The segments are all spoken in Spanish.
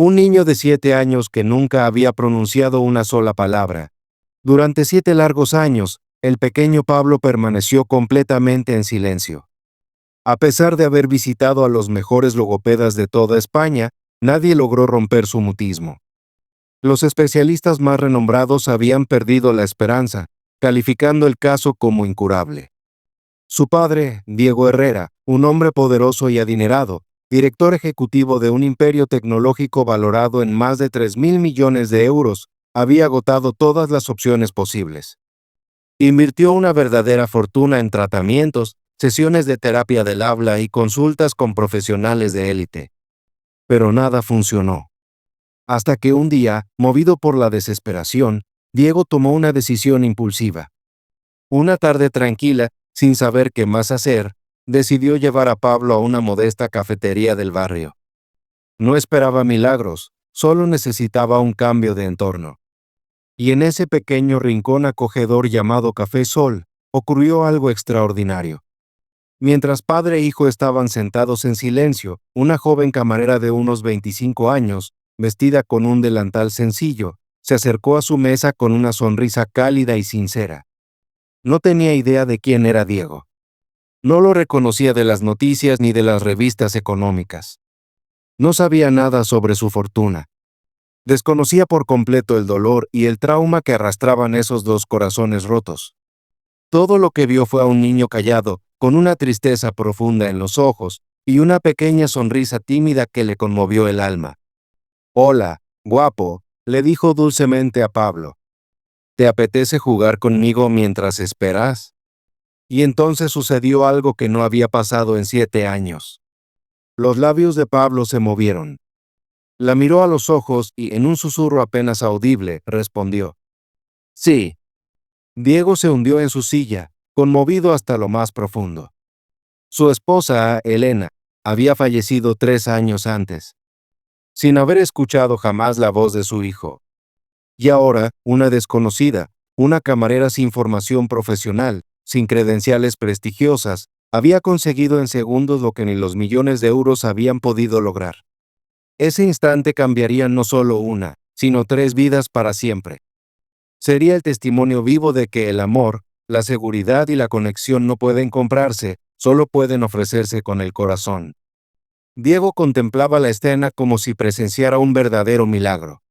Un niño de 7 años que nunca había pronunciado una sola palabra. Durante 7 largos años, el pequeño Pablo permaneció completamente en silencio. A pesar de haber visitado a los mejores logopedas de toda España, nadie logró romper su mutismo. Los especialistas más renombrados habían perdido la esperanza, calificando el caso como incurable. Su padre, Diego Herrera, un hombre poderoso y adinerado, director ejecutivo de un imperio tecnológico valorado en más de 3.000 millones de euros, había agotado todas las opciones posibles. Invirtió una verdadera fortuna en tratamientos, sesiones de terapia del habla y consultas con profesionales de élite. Pero nada funcionó. Hasta que un día, movido por la desesperación, Diego tomó una decisión impulsiva. Una tarde tranquila, sin saber qué más hacer, decidió llevar a Pablo a una modesta cafetería del barrio. No esperaba milagros, solo necesitaba un cambio de entorno. Y en ese pequeño rincón acogedor llamado Café Sol, ocurrió algo extraordinario. Mientras padre e hijo estaban sentados en silencio, una joven camarera de unos 25 años, vestida con un delantal sencillo, se acercó a su mesa con una sonrisa cálida y sincera. No tenía idea de quién era Diego. No lo reconocía de las noticias ni de las revistas económicas. No sabía nada sobre su fortuna. Desconocía por completo el dolor y el trauma que arrastraban esos dos corazones rotos. Todo lo que vio fue a un niño callado, con una tristeza profunda en los ojos y una pequeña sonrisa tímida que le conmovió el alma. «Hola, guapo», le dijo dulcemente a Pablo. «¿Te apetece jugar conmigo mientras esperas?» Y entonces sucedió algo que no había pasado en 7 años. Los labios de Pablo se movieron. La miró a los ojos y, en un susurro apenas audible, respondió: «Sí». Diego se hundió en su silla, conmovido hasta lo más profundo. Su esposa, Elena, había fallecido 3 años antes, sin haber escuchado jamás la voz de su hijo. Y ahora, una desconocida, una camarera sin formación profesional, sin credenciales prestigiosas, había conseguido en segundos lo que ni los millones de euros habían podido lograr. Ese instante cambiaría no solo una, sino 3 vidas para siempre. Sería el testimonio vivo de que el amor, la seguridad y la conexión no pueden comprarse, solo pueden ofrecerse con el corazón. Diego contemplaba la escena como si presenciara un verdadero milagro.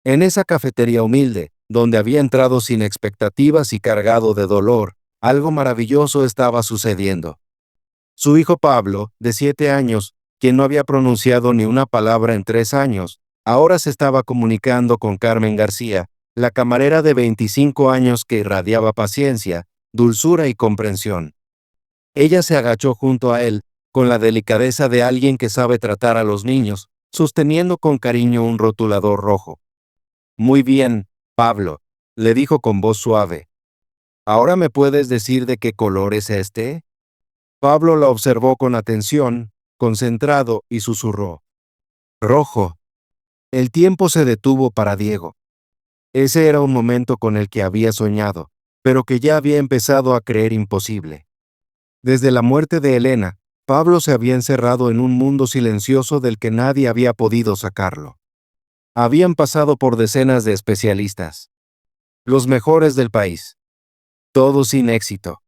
En esa cafetería humilde, donde había entrado sin expectativas y cargado de dolor, algo maravilloso estaba sucediendo. Su hijo Pablo, de 7 años, quien no había pronunciado ni una palabra en 3 años, ahora se estaba comunicando con Carmen García, la camarera de 25 años que irradiaba paciencia, dulzura y comprensión. Ella se agachó junto a él, con la delicadeza de alguien que sabe tratar a los niños, sosteniendo con cariño un rotulador rojo. «Muy bien, Pablo», le dijo con voz suave. «¿Ahora me puedes decir de qué color es este?» Pablo la observó con atención, concentrado, y susurró: «Rojo». El tiempo se detuvo para Diego. Ese era un momento con el que había soñado, pero que ya había empezado a creer imposible. Desde la muerte de Elena, Pablo se había encerrado en un mundo silencioso del que nadie había podido sacarlo. Habían pasado por decenas de especialistas, los mejores del país, todos sin éxito.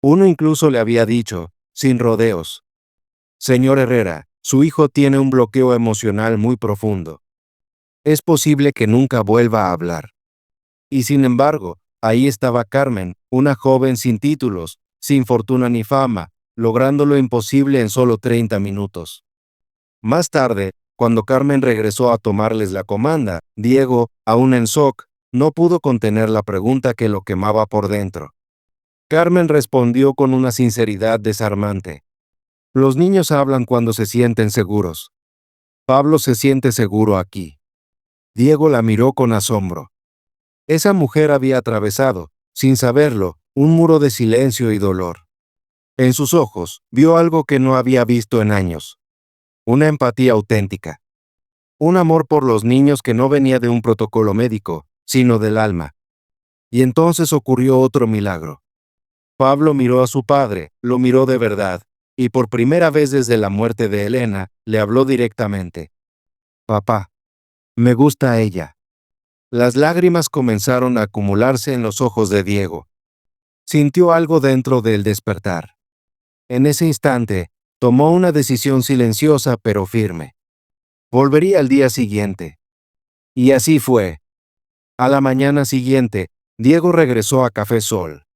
Uno incluso le había dicho, sin rodeos: «Señor Herrera, su hijo tiene un bloqueo emocional muy profundo. Es posible que nunca vuelva a hablar». Y sin embargo, ahí estaba Carmen, una joven sin títulos, sin fortuna ni fama, logrando lo imposible en solo 30 minutos. Más tarde, cuando Carmen regresó a tomarles la comanda, Diego, aún en shock, no pudo contener la pregunta que lo quemaba por dentro. Carmen respondió con una sinceridad desarmante: «Los niños hablan cuando se sienten seguros. Pablo se siente seguro aquí». Diego la miró con asombro. Esa mujer había atravesado, sin saberlo, un muro de silencio y dolor. En sus ojos, vio algo que no había visto en años. Una empatía auténtica. Un amor por los niños que no venía de un protocolo médico, sino del alma. Y entonces ocurrió otro milagro. Pablo miró a su padre, lo miró de verdad, y por primera vez desde la muerte de Elena, le habló directamente. Papá, me gusta ella. Las lágrimas comenzaron a acumularse en los ojos de Diego. Sintió algo dentro del despertar. En ese instante, tomó una decisión silenciosa pero firme. Volvería al día siguiente. Y así fue. A la mañana siguiente, Diego regresó a Café Sol.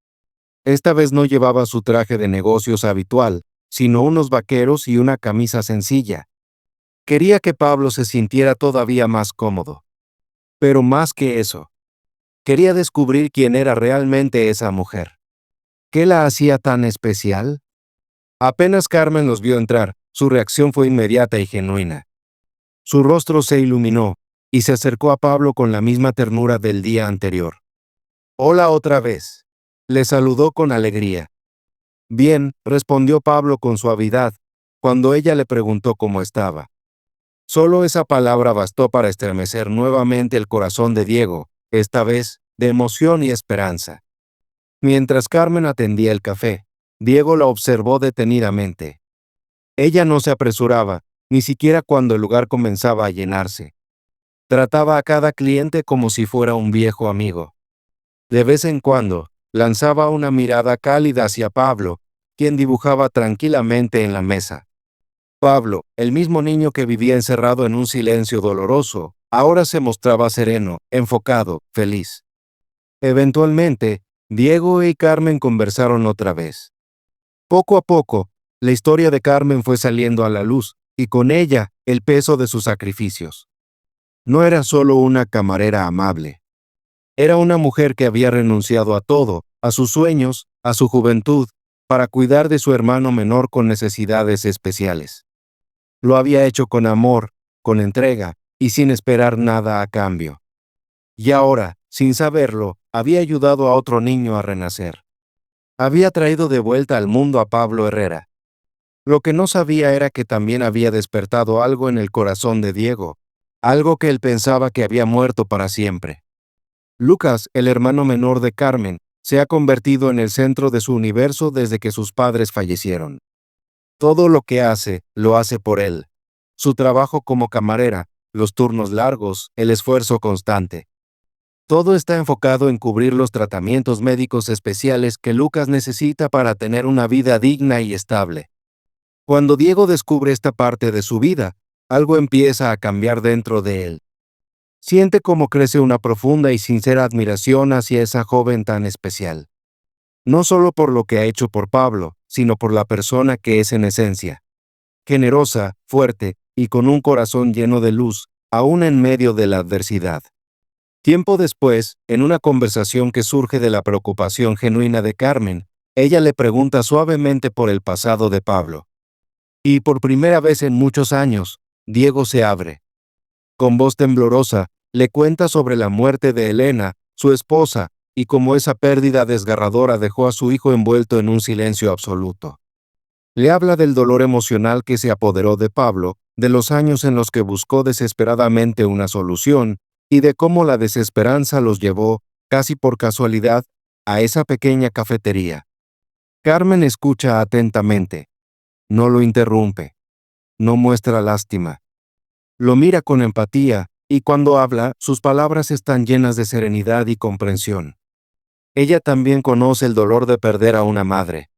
Esta vez no llevaba su traje de negocios habitual, sino unos vaqueros y una camisa sencilla. Quería que Pablo se sintiera todavía más cómodo. Pero más que eso, quería descubrir quién era realmente esa mujer. ¿Qué la hacía tan especial? Apenas Carmen los vio entrar, su reacción fue inmediata y genuina. Su rostro se iluminó, y se acercó a Pablo con la misma ternura del día anterior. «Hola otra vez», le saludó con alegría. «Bien», respondió Pablo con suavidad, cuando ella le preguntó cómo estaba. Solo esa palabra bastó para estremecer nuevamente el corazón de Diego, esta vez, de emoción y esperanza. Mientras Carmen atendía el café, Diego la observó detenidamente. Ella no se apresuraba, ni siquiera cuando el lugar comenzaba a llenarse. Trataba a cada cliente como si fuera un viejo amigo. De vez en cuando, lanzaba una mirada cálida hacia Pablo, quien dibujaba tranquilamente en la mesa. Pablo, el mismo niño que vivía encerrado en un silencio doloroso, ahora se mostraba sereno, enfocado, feliz. Eventualmente, Diego y Carmen conversaron otra vez. Poco a poco, la historia de Carmen fue saliendo a la luz, y con ella, el peso de sus sacrificios. No era solo una camarera amable. Era una mujer que había renunciado a todo, a sus sueños, a su juventud, para cuidar de su hermano menor con necesidades especiales. Lo había hecho con amor, con entrega, y sin esperar nada a cambio. Y ahora, sin saberlo, había ayudado a otro niño a renacer. Había traído de vuelta al mundo a Pablo Herrera. Lo que no sabía era que también había despertado algo en el corazón de Diego, algo que él pensaba que había muerto para siempre. Lucas, el hermano menor de Carmen, se ha convertido en el centro de su universo desde que sus padres fallecieron. Todo lo que hace, lo hace por él. Su trabajo como camarera, los turnos largos, el esfuerzo constante. Todo está enfocado en cubrir los tratamientos médicos especiales que Lucas necesita para tener una vida digna y estable. Cuando Diego descubre esta parte de su vida, algo empieza a cambiar dentro de él. Siente cómo crece una profunda y sincera admiración hacia esa joven tan especial. No solo por lo que ha hecho por Pablo, sino por la persona que es en esencia. Generosa, fuerte, y con un corazón lleno de luz, aún en medio de la adversidad. Tiempo después, en una conversación que surge de la preocupación genuina de Carmen, ella le pregunta suavemente por el pasado de Pablo. Y por primera vez en muchos años, Diego se abre. Con voz temblorosa, le cuenta sobre la muerte de Elena, su esposa, y cómo esa pérdida desgarradora dejó a su hijo envuelto en un silencio absoluto. Le habla del dolor emocional que se apoderó de Pablo, de los años en los que buscó desesperadamente una solución, y de cómo la desesperanza los llevó, casi por casualidad, a esa pequeña cafetería. Carmen escucha atentamente. No lo interrumpe. No muestra lástima. Lo mira con empatía, y cuando habla, sus palabras están llenas de serenidad y comprensión. Ella también conoce el dolor de perder a una madre.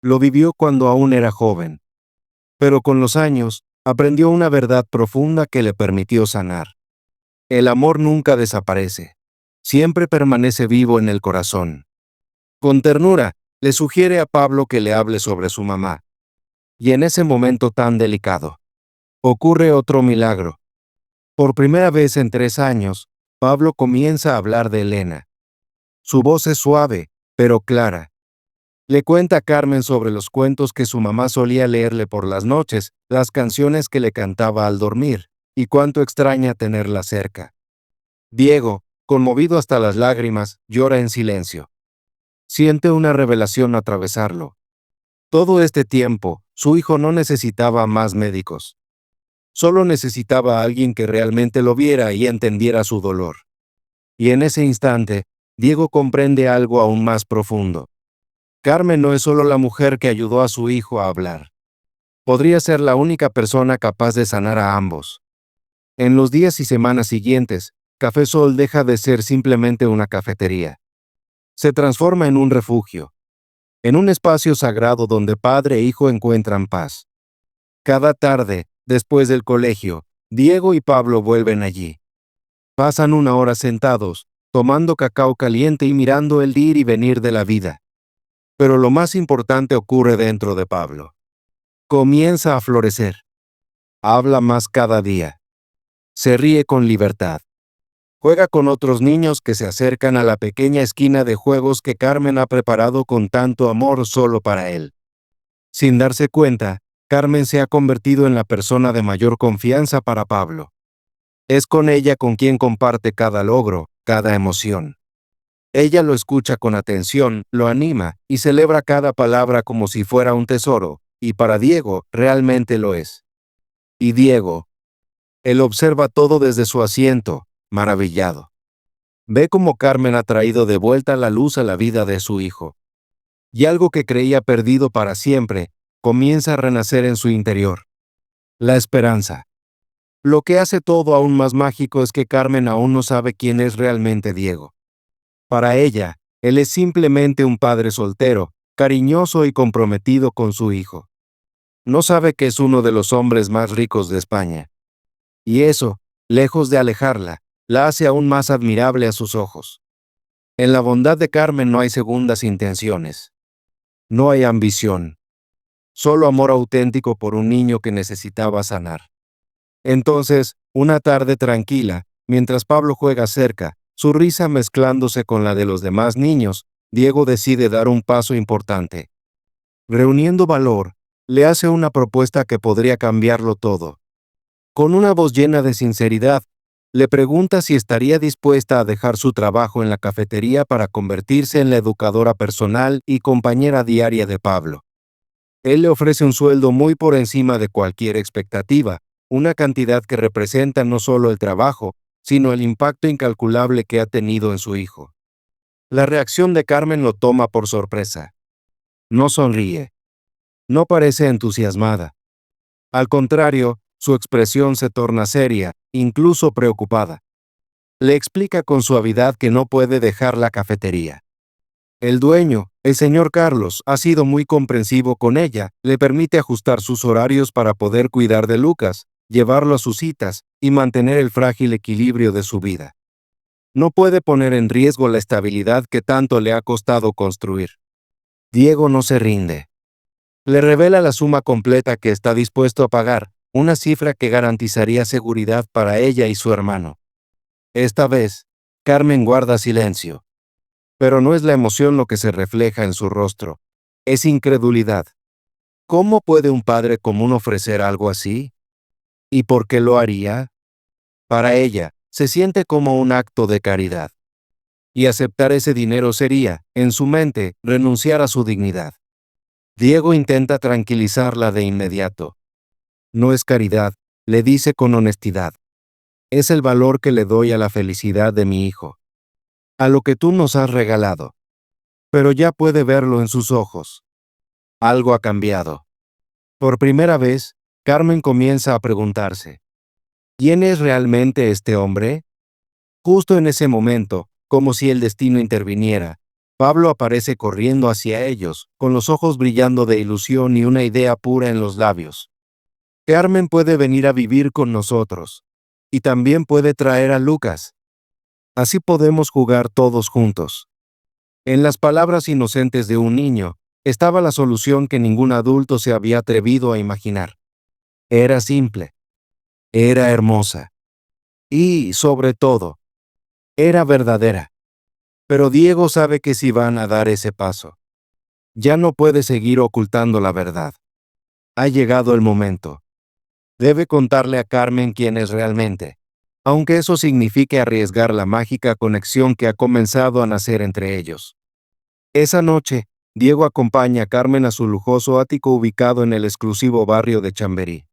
Lo vivió cuando aún era joven. Pero con los años, aprendió una verdad profunda que le permitió sanar. El amor nunca desaparece. Siempre permanece vivo en el corazón. Con ternura, le sugiere a Pablo que le hable sobre su mamá. Y en ese momento tan delicado, ocurre otro milagro. Por primera vez en 3 años, Pablo comienza a hablar de Elena. Su voz es suave, pero clara. Le cuenta a Carmen sobre los cuentos que su mamá solía leerle por las noches, las canciones que le cantaba al dormir, y cuánto extraña tenerla cerca. Diego, conmovido hasta las lágrimas, llora en silencio. Siente una revelación atravesarlo. Todo este tiempo, su hijo no necesitaba más médicos. Solo necesitaba a alguien que realmente lo viera y entendiera su dolor. Y en ese instante, Diego comprende algo aún más profundo. Carmen no es solo la mujer que ayudó a su hijo a hablar. Podría ser la única persona capaz de sanar a ambos. En los días y semanas siguientes, Café Sol deja de ser simplemente una cafetería. Se transforma en un refugio, en un espacio sagrado donde padre e hijo encuentran paz. Cada tarde, después del colegio, Diego y Pablo vuelven allí. Pasan una hora sentados, tomando cacao caliente y mirando el ir y venir de la vida. Pero lo más importante ocurre dentro de Pablo. Comienza a florecer. Habla más cada día. Se ríe con libertad. Juega con otros niños que se acercan a la pequeña esquina de juegos que Carmen ha preparado con tanto amor solo para él. Sin darse cuenta, Carmen se ha convertido en la persona de mayor confianza para Pablo. Es con ella con quien comparte cada logro, cada emoción. Ella lo escucha con atención, lo anima y celebra cada palabra como si fuera un tesoro, y para Diego realmente lo es. Y Diego, él observa todo desde su asiento, maravillado. Ve cómo Carmen ha traído de vuelta la luz a la vida de su hijo. Y algo que creía perdido para siempre, comienza a renacer en su interior. La esperanza. Lo que hace todo aún más mágico es que Carmen aún no sabe quién es realmente Diego. Para ella, él es simplemente un padre soltero, cariñoso y comprometido con su hijo. No sabe que es uno de los hombres más ricos de España. Y eso, lejos de alejarla, la hace aún más admirable a sus ojos. En la bondad de Carmen no hay segundas intenciones. No hay ambición. Solo amor auténtico por un niño que necesitaba sanar. Entonces, una tarde tranquila, mientras Pablo juega cerca, su risa mezclándose con la de los demás niños, Diego decide dar un paso importante. Reuniendo valor, le hace una propuesta que podría cambiarlo todo. Con una voz llena de sinceridad, le pregunta si estaría dispuesta a dejar su trabajo en la cafetería para convertirse en la educadora personal y compañera diaria de Pablo. Él le ofrece un sueldo muy por encima de cualquier expectativa, una cantidad que representa no solo el trabajo, sino el impacto incalculable que ha tenido en su hijo. La reacción de Carmen lo toma por sorpresa. No sonríe. No parece entusiasmada. Al contrario, su expresión se torna seria, incluso preocupada. Le explica con suavidad que no puede dejar la cafetería. El dueño, el señor Carlos, ha sido muy comprensivo con ella, le permite ajustar sus horarios para poder cuidar de Lucas, llevarlo a sus citas y mantener el frágil equilibrio de su vida. No puede poner en riesgo la estabilidad que tanto le ha costado construir. Diego no se rinde. Le revela la suma completa que está dispuesto a pagar, una cifra que garantizaría seguridad para ella y su hermano. Esta vez, Carmen guarda silencio. Pero no es la emoción lo que se refleja en su rostro, es incredulidad. ¿Cómo puede un padre común ofrecer algo así? ¿Y por qué lo haría? Para ella, se siente como un acto de caridad. Y aceptar ese dinero sería, en su mente, renunciar a su dignidad. Diego intenta tranquilizarla de inmediato. No es caridad, le dice con honestidad. Es el valor que le doy a la felicidad de mi hijo. A lo que tú nos has regalado. Pero ya puede verlo en sus ojos. Algo ha cambiado. Por primera vez, Carmen comienza a preguntarse, ¿quién es realmente este hombre? Justo en ese momento, como si el destino interviniera, Pablo aparece corriendo hacia ellos, con los ojos brillando de ilusión y una idea pura en los labios. Carmen puede venir a vivir con nosotros. Y también puede traer a Lucas. Así podemos jugar todos juntos. En las palabras inocentes de un niño, estaba la solución que ningún adulto se había atrevido a imaginar. Era simple. Era hermosa. Y, sobre todo, era verdadera. Pero Diego sabe que si van a dar ese paso, ya no puede seguir ocultando la verdad. Ha llegado el momento. Debe contarle a Carmen quién es realmente, aunque eso signifique arriesgar la mágica conexión que ha comenzado a nacer entre ellos. Esa noche, Diego acompaña a Carmen a su lujoso ático ubicado en el exclusivo barrio de Chamberí.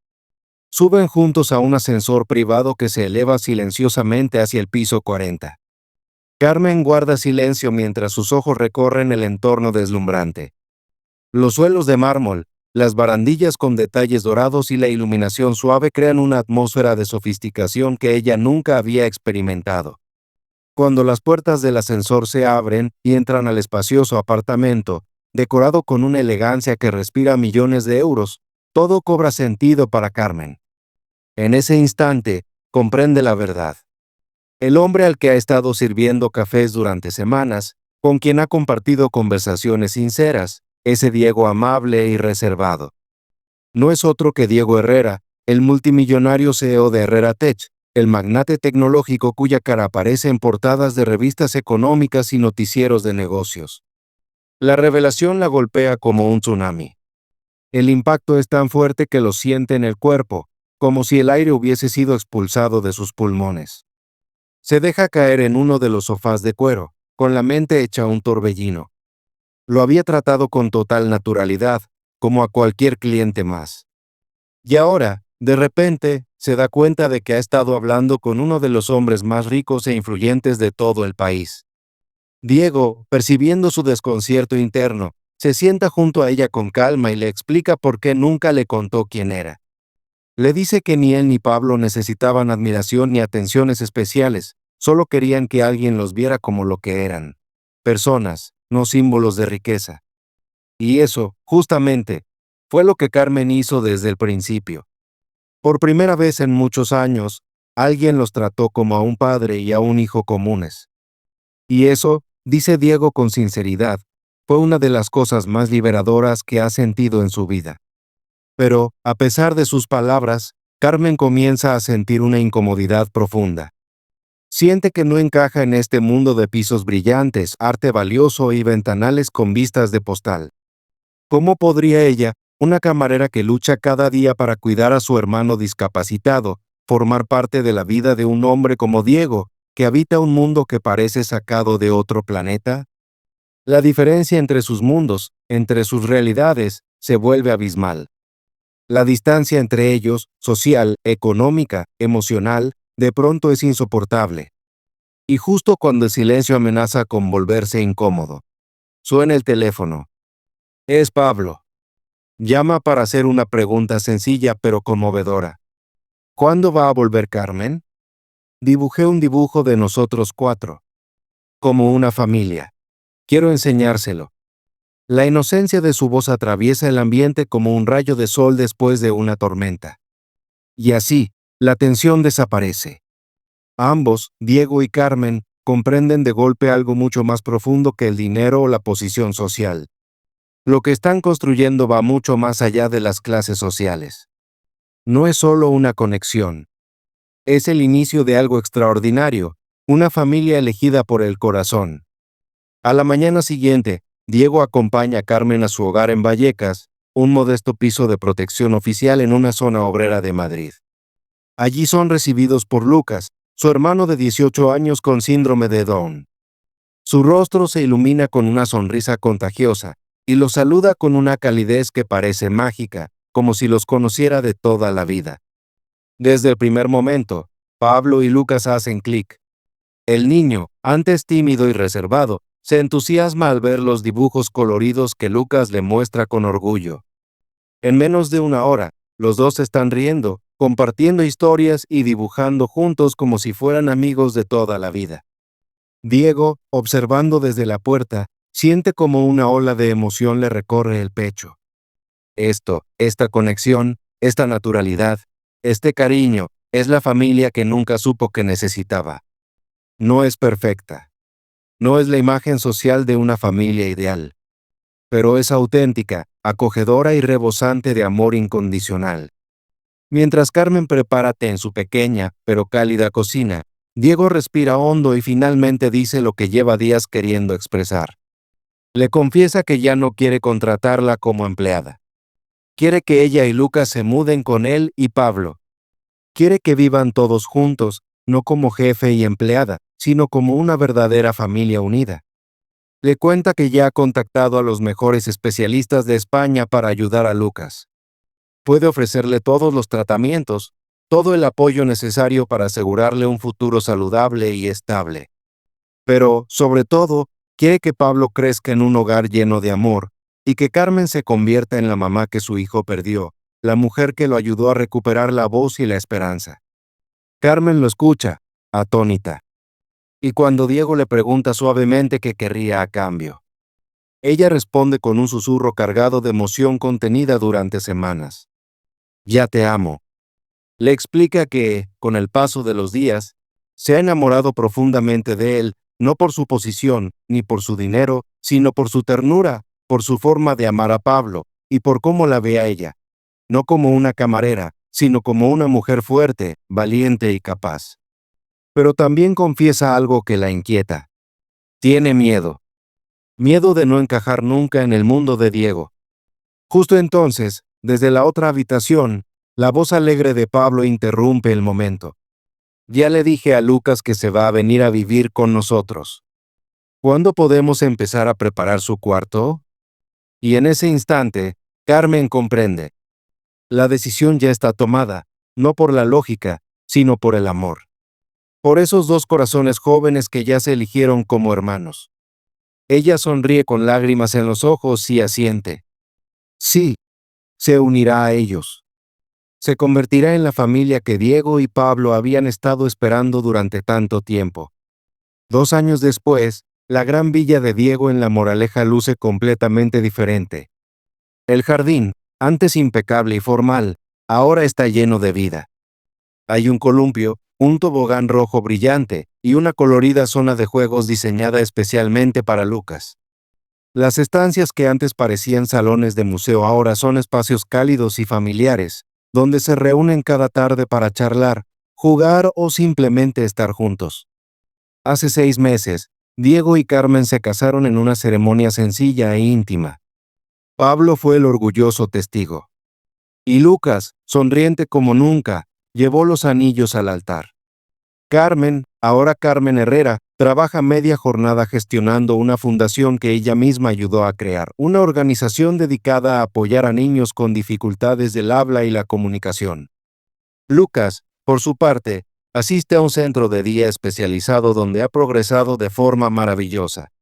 Suben juntos a un ascensor privado que se eleva silenciosamente hacia el piso 40. Carmen guarda silencio mientras sus ojos recorren el entorno deslumbrante. Los suelos de mármol, Las barandillas con detalles dorados y la iluminación suave crean una atmósfera de sofisticación que ella nunca había experimentado. Cuando las puertas del ascensor se abren y entran al espacioso apartamento, decorado con una elegancia que respira millones de euros, todo cobra sentido para Carmen. En ese instante, comprende la verdad. El hombre al que ha estado sirviendo cafés durante semanas, con quien ha compartido conversaciones sinceras, ese Diego amable y reservado. No es otro que Diego Herrera, el multimillonario CEO de Herrera Tech, el magnate tecnológico cuya cara aparece en portadas de revistas económicas y noticieros de negocios. La revelación la golpea como un tsunami. El impacto es tan fuerte que lo siente en el cuerpo, como si el aire hubiese sido expulsado de sus pulmones. Se deja caer en uno de los sofás de cuero, con la mente hecha un torbellino. Lo había tratado con total naturalidad, como a cualquier cliente más. Y ahora, de repente, se da cuenta de que ha estado hablando con uno de los hombres más ricos e influyentes de todo el país. Diego, percibiendo su desconcierto interno, se sienta junto a ella con calma y le explica por qué nunca le contó quién era. Le dice que ni él ni Pablo necesitaban admiración ni atenciones especiales, solo querían que alguien los viera como lo que eran. Personas, no símbolos de riqueza. Y eso, justamente, fue lo que Carmen hizo desde el principio. Por primera vez en muchos años, alguien los trató como a un padre y a un hijo comunes. Y eso, dice Diego con sinceridad, fue una de las cosas más liberadoras que ha sentido en su vida. Pero, a pesar de sus palabras, Carmen comienza a sentir una incomodidad profunda. Siente que no encaja en este mundo de pisos brillantes, arte valioso y ventanales con vistas de postal. ¿Cómo podría ella, una camarera que lucha cada día para cuidar a su hermano discapacitado, formar parte de la vida de un hombre como Diego, que habita un mundo que parece sacado de otro planeta? La diferencia entre sus mundos, entre sus realidades, se vuelve abismal. La distancia entre ellos, social, económica, emocional, de pronto es insoportable. Y justo cuando el silencio amenaza con volverse incómodo, suena el teléfono. Es Pablo. Llama para hacer una pregunta sencilla pero conmovedora. ¿Cuándo va a volver Carmen? Dibujé un dibujo de nosotros cuatro. Como una familia. Quiero enseñárselo. La inocencia de su voz atraviesa el ambiente como un rayo de sol después de una tormenta. Y así, la tensión desaparece. Ambos, Diego y Carmen, comprenden de golpe algo mucho más profundo que el dinero o la posición social. Lo que están construyendo va mucho más allá de las clases sociales. No es solo una conexión. Es el inicio de algo extraordinario, una familia elegida por el corazón. A la mañana siguiente, Diego acompaña a Carmen a su hogar en Vallecas, un modesto piso de protección oficial en una zona obrera de Madrid. Allí son recibidos por Lucas, su hermano de 18 años con síndrome de Down. Su rostro se ilumina con una sonrisa contagiosa, y los saluda con una calidez que parece mágica, como si los conociera de toda la vida. Desde el primer momento, Pablo y Lucas hacen clic. El niño, antes tímido y reservado, se entusiasma al ver los dibujos coloridos que Lucas le muestra con orgullo. En menos de una hora, los dos están riendo, compartiendo historias y dibujando juntos como si fueran amigos de toda la vida. Diego, observando desde la puerta, siente como una ola de emoción le recorre el pecho. Esta conexión, esta naturalidad, este cariño, es la familia que nunca supo que necesitaba. No es perfecta. No es la imagen social de una familia ideal. Pero es auténtica, acogedora y rebosante de amor incondicional. Mientras Carmen prepara té en su pequeña, pero cálida cocina, Diego respira hondo y finalmente dice lo que lleva días queriendo expresar. Le confiesa que ya no quiere contratarla como empleada. Quiere que ella y Lucas se muden con él y Pablo. Quiere que vivan todos juntos, no como jefe y empleada, sino como una verdadera familia unida. Le cuenta que ya ha contactado a los mejores especialistas de España para ayudar a Lucas. Puede ofrecerle todos los tratamientos, todo el apoyo necesario para asegurarle un futuro saludable y estable. Pero, sobre todo, quiere que Pablo crezca en un hogar lleno de amor, y que Carmen se convierta en la mamá que su hijo perdió, la mujer que lo ayudó a recuperar la voz y la esperanza. Carmen lo escucha, atónita. Y cuando Diego le pregunta suavemente qué querría a cambio, ella responde con un susurro cargado de emoción contenida durante semanas. Ya te amo. Le explica que, con el paso de los días, se ha enamorado profundamente de él, no por su posición, ni por su dinero, sino por su ternura, por su forma de amar a Pablo, y por cómo la ve a ella, no como una camarera, sino como una mujer fuerte, valiente y capaz. Pero también confiesa algo que la inquieta. Tiene miedo. Miedo de no encajar nunca en el mundo de Diego. Justo entonces, desde la otra habitación, la voz alegre de Pablo interrumpe el momento. Ya le dije a Lucas que se va a venir a vivir con nosotros. ¿Cuándo podemos empezar a preparar su cuarto? Y en ese instante, Carmen comprende. La decisión ya está tomada, no por la lógica, sino por el amor. Por esos dos corazones jóvenes que ya se eligieron como hermanos. Ella sonríe con lágrimas en los ojos y asiente. Sí, se unirá a ellos. Se convertirá en la familia que Diego y Pablo habían estado esperando durante tanto tiempo. 2 años después, la gran villa de Diego en La Moraleja luce completamente diferente. El jardín, antes impecable y formal, ahora está lleno de vida. Hay un columpio, un tobogán rojo brillante y una colorida zona de juegos diseñada especialmente para Lucas. Las estancias que antes parecían salones de museo ahora son espacios cálidos y familiares, donde se reúnen cada tarde para charlar, jugar o simplemente estar juntos. Hace 6 meses, Diego y Carmen se casaron en una ceremonia sencilla e íntima. Pablo fue el orgulloso testigo. Y Lucas, sonriente como nunca, llevó los anillos al altar. Carmen, ahora Carmen Herrera, trabaja media jornada gestionando una fundación que ella misma ayudó a crear, una organización dedicada a apoyar a niños con dificultades del habla y la comunicación. Lucas, por su parte, asiste a un centro de día especializado donde ha progresado de forma maravillosa.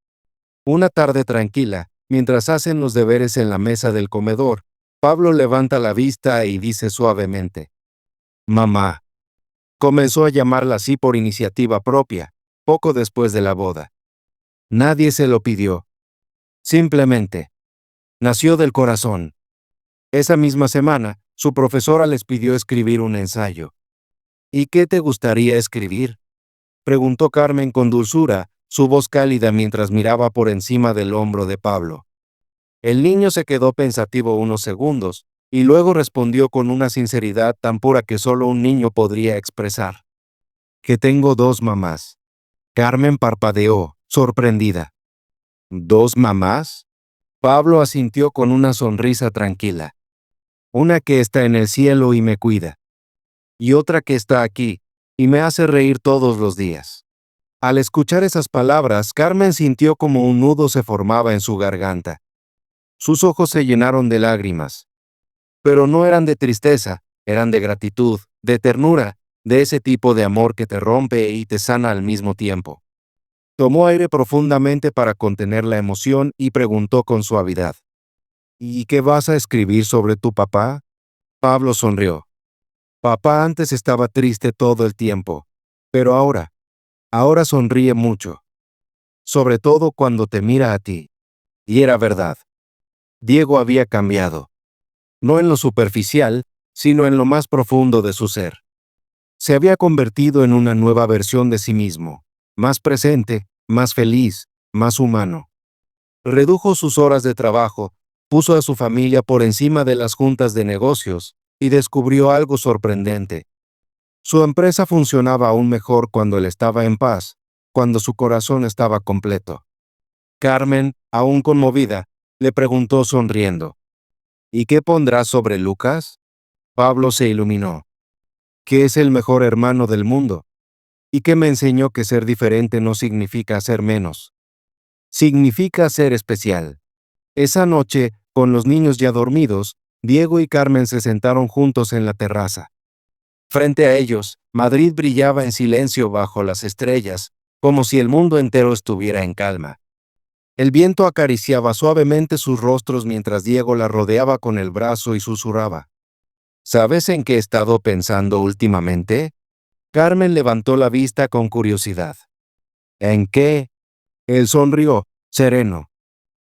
Una tarde tranquila, mientras hacen los deberes en la mesa del comedor, Pablo levanta la vista y dice suavemente: «Mamá». Comenzó a llamarla así por iniciativa propia, poco después de la boda. Nadie se lo pidió. Simplemente. Nació del corazón. Esa misma semana, su profesora les pidió escribir un ensayo. «¿Y qué te gustaría escribir?», preguntó Carmen con dulzura, su voz cálida mientras miraba por encima del hombro de Pablo. El niño se quedó pensativo unos segundos, y luego respondió con una sinceridad tan pura que solo un niño podría expresar: «Que tengo 2 mamás». Carmen parpadeó, sorprendida. «¿2 mamás?». Pablo asintió con una sonrisa tranquila. «Una que está en el cielo y me cuida. Y otra que está aquí, y me hace reír todos los días». Al escuchar esas palabras, Carmen sintió como un nudo se formaba en su garganta. Sus ojos se llenaron de lágrimas. Pero no eran de tristeza, eran de gratitud, de ternura, de ese tipo de amor que te rompe y te sana al mismo tiempo. Tomó aire profundamente para contener la emoción y preguntó con suavidad: «¿Y qué vas a escribir sobre tu papá?». Pablo sonrió. «Papá antes estaba triste todo el tiempo, pero ahora sonríe mucho. Sobre todo cuando te mira a ti». Y era verdad. Diego había cambiado. No en lo superficial, sino en lo más profundo de su ser. Se había convertido en una nueva versión de sí mismo, más presente, más feliz, más humano. Redujo sus horas de trabajo, puso a su familia por encima de las juntas de negocios, y descubrió algo sorprendente. Su empresa funcionaba aún mejor cuando él estaba en paz, cuando su corazón estaba completo. Carmen, aún conmovida, le preguntó sonriendo: «¿Y qué pondrás sobre Lucas?». Pablo se iluminó. «Que es el mejor hermano del mundo. Y que me enseñó que ser diferente no significa ser menos. Significa ser especial». Esa noche, con los niños ya dormidos, Diego y Carmen se sentaron juntos en la terraza. Frente a ellos, Madrid brillaba en silencio bajo las estrellas, como si el mundo entero estuviera en calma. El viento acariciaba suavemente sus rostros mientras Diego la rodeaba con el brazo y susurraba. ¿Sabes en qué he estado pensando últimamente? Carmen levantó la vista con curiosidad. ¿En qué? Él sonrió, sereno.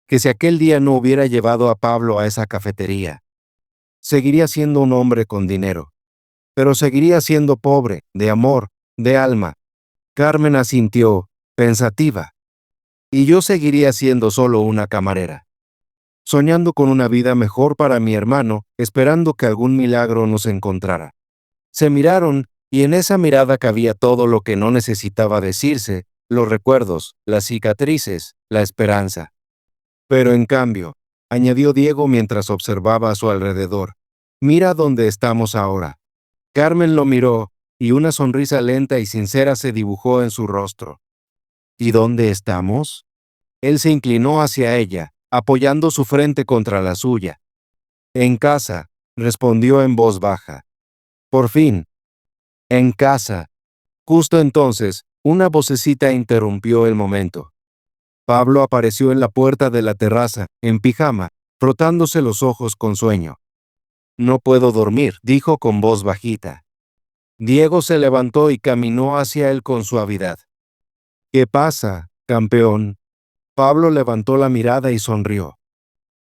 Que si aquel día no hubiera llevado a Pablo a esa cafetería, seguiría siendo un hombre con dinero, pero seguiría siendo pobre, de amor, de alma. Carmen asintió, pensativa. Y yo seguiría siendo solo una camarera, soñando con una vida mejor para mi hermano, esperando que algún milagro nos encontrara. Se miraron, y en esa mirada cabía todo lo que no necesitaba decirse, los recuerdos, las cicatrices, la esperanza. Pero en cambio, añadió Diego mientras observaba a su alrededor, mira dónde estamos ahora. Carmen lo miró, y una sonrisa lenta y sincera se dibujó en su rostro. ¿Y dónde estamos? Él se inclinó hacia ella, apoyando su frente contra la suya. En casa, respondió en voz baja. Por fin. En casa. Justo entonces, una vocecita interrumpió el momento. Pablo apareció en la puerta de la terraza, en pijama, frotándose los ojos con sueño. No puedo dormir, dijo con voz bajita. Diego se levantó y caminó hacia él con suavidad. ¿Qué pasa, campeón? Pablo levantó la mirada y sonrió.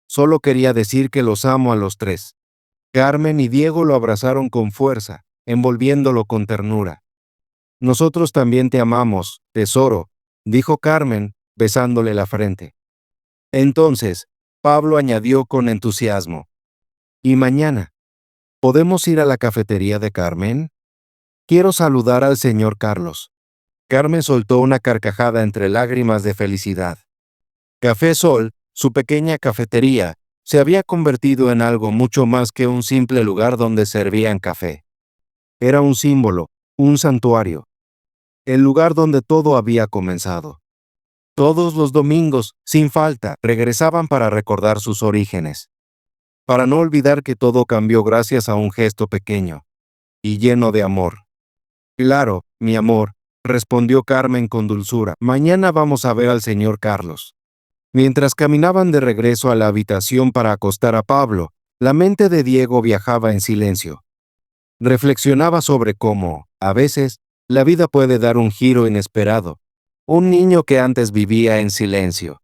Solo quería decir que los amo a los tres. Carmen y Diego lo abrazaron con fuerza, envolviéndolo con ternura. Nosotros también te amamos, tesoro, dijo Carmen, besándole la frente. Entonces, Pablo añadió con entusiasmo. ¿Y mañana? ¿Podemos ir a la cafetería de Carmen? Quiero saludar al señor Carlos. Carmen soltó una carcajada entre lágrimas de felicidad. Café Sol, su pequeña cafetería, se había convertido en algo mucho más que un simple lugar donde servían café. Era un símbolo, un santuario. El lugar donde todo había comenzado. Todos los domingos, sin falta, regresaban para recordar sus orígenes. Para no olvidar que todo cambió gracias a un gesto pequeño y lleno de amor. Claro, mi amor, respondió Carmen con dulzura. Mañana vamos a ver al señor Carlos. Mientras caminaban de regreso a la habitación para acostar a Pablo, la mente de Diego viajaba en silencio. Reflexionaba sobre cómo, a veces, la vida puede dar un giro inesperado. Un niño que antes vivía en silencio.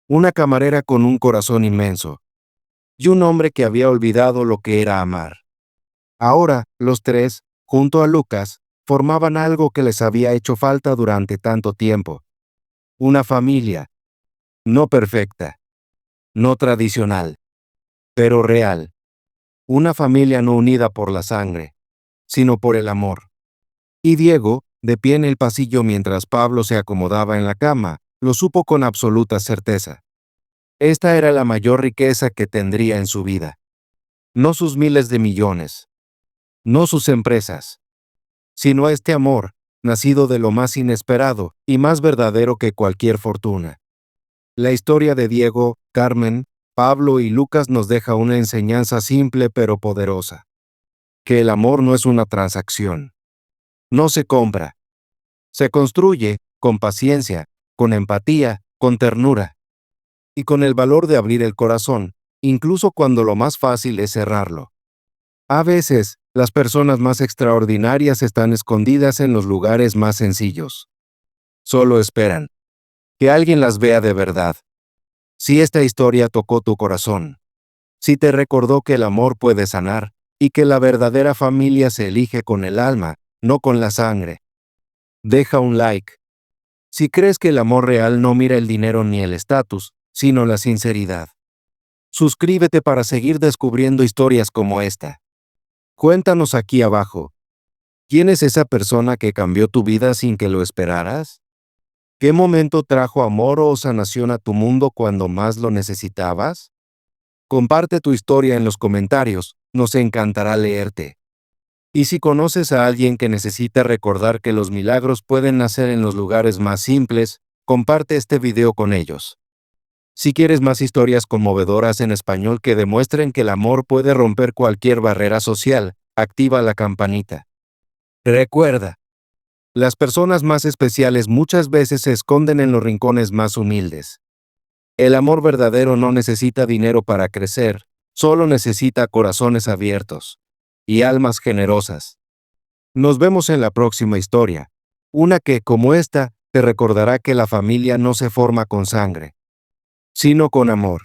Una camarera con un corazón inmenso. Y un hombre que había olvidado lo que era amar. Ahora, los tres, junto a Lucas, formaban algo que les había hecho falta durante tanto tiempo. Una familia. No perfecta. No tradicional. Pero real. Una familia no unida por la sangre, sino por el amor. Y Diego, de pie en el pasillo mientras Pablo se acomodaba en la cama, lo supo con absoluta certeza. Esta era la mayor riqueza que tendría en su vida. No sus miles de millones. No sus empresas. Sino este amor, nacido de lo más inesperado y más verdadero que cualquier fortuna. La historia de Diego, Carmen, Pablo y Lucas nos deja una enseñanza simple pero poderosa. Que el amor no es una transacción. No se compra. Se construye, con paciencia, con empatía, con ternura. Y con el valor de abrir el corazón, incluso cuando lo más fácil es cerrarlo. A veces, las personas más extraordinarias están escondidas en los lugares más sencillos. Solo esperan que alguien las vea de verdad. Si esta historia tocó tu corazón, si te recordó que el amor puede sanar, y que la verdadera familia se elige con el alma, no con la sangre, deja un like. Si crees que el amor real no mira el dinero ni el estatus, sino la sinceridad. Suscríbete para seguir descubriendo historias como esta. Cuéntanos aquí abajo. ¿Quién es esa persona que cambió tu vida sin que lo esperaras? ¿Qué momento trajo amor o sanación a tu mundo cuando más lo necesitabas? Comparte tu historia en los comentarios, nos encantará leerte. Y si conoces a alguien que necesita recordar que los milagros pueden nacer en los lugares más simples, comparte este video con ellos. Si quieres más historias conmovedoras en español que demuestren que el amor puede romper cualquier barrera social, activa la campanita. Recuerda, las personas más especiales muchas veces se esconden en los rincones más humildes. El amor verdadero no necesita dinero para crecer, solo necesita corazones abiertos y almas generosas. Nos vemos en la próxima historia, una que, como esta, te recordará que la familia no se forma con sangre, sino con amor.